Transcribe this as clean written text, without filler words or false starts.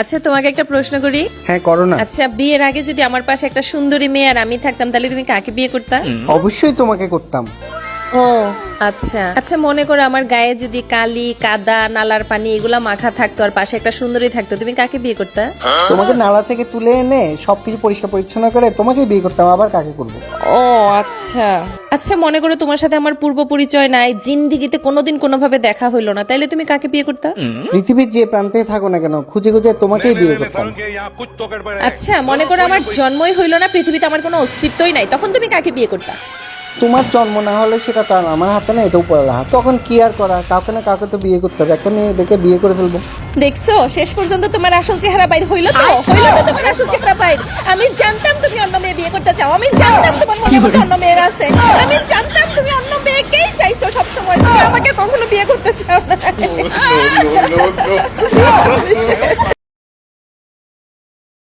আচ্ছা তোমাকে একটা প্রশ্ন করি। হ্যাঁ করো না। আচ্ছা বিয়ের আগে যদি আমার পাশে একটা সুন্দরী মেয়ে আর আমি থাকতাম তাহলে তুমি কাকে বিয়ে করতা? অবশ্যই তোমাকে করতাম। ও আচ্ছা আচ্ছা, মনে করো আমার গায়ে যদি কালি কাদা নালার পানি এগুলা মাখা থাকতো আর পাশে একটা সুন্দরী থাকতো, তুমি কাকে বিয়ে করতা? তোমাকে নালা থেকে তুলে এনে সবকিছু পরিষ্কার পরিচ্ছন্ন করে তোমাকে বিয়ে করতাম, আবার কাকে করবো? ও আচ্ছা আচ্ছা, মনে করো তোমার সাথে আমার পূর্ব পরিচয় নাই, জিন্দিগিতে কোনোদিন কোনোভাবে দেখা হইলো না, তাইলে তুমি কাকে বিয়ে করতা? পৃথিবীর যে প্রান্তে থাকো না কেন খুঁজে খুঁজে তোমাকেই বিয়ে করতাম। আচ্ছা মনে করো আমার জন্মই হইলো না, পৃথিবীতে আমার কোনো অস্তিত্বই নাই, তখন তুমি কাকে বিয়ে করতা? তোমার জন্ম না হলে সেটা তো আর আমার হাতে না, এটাও পড়ার হাত। তখন কি আর করা, কাউকে না কাউকে তো বিয়ে করতে হবে, একটা মেয়ে দেখে বিয়ে করে ফেলবো। দেখছো শেষ পর্যন্ত তোমার আসল চেহারা বাইর হইলো তো তোমার আসল চেহারা বাইর। আমি জানতাম তুমি অন্য মেয়ে বিয়ে করতে চাও, আমি জানতাম তোমার মনে মধ্যে অন্য মেয়ের আছে, আমি জানতাম তুমি অন্য মেয়েকেই চাইছো সব সময়, তুমি আমাকে কখনো বিয়ে করতে চাও না।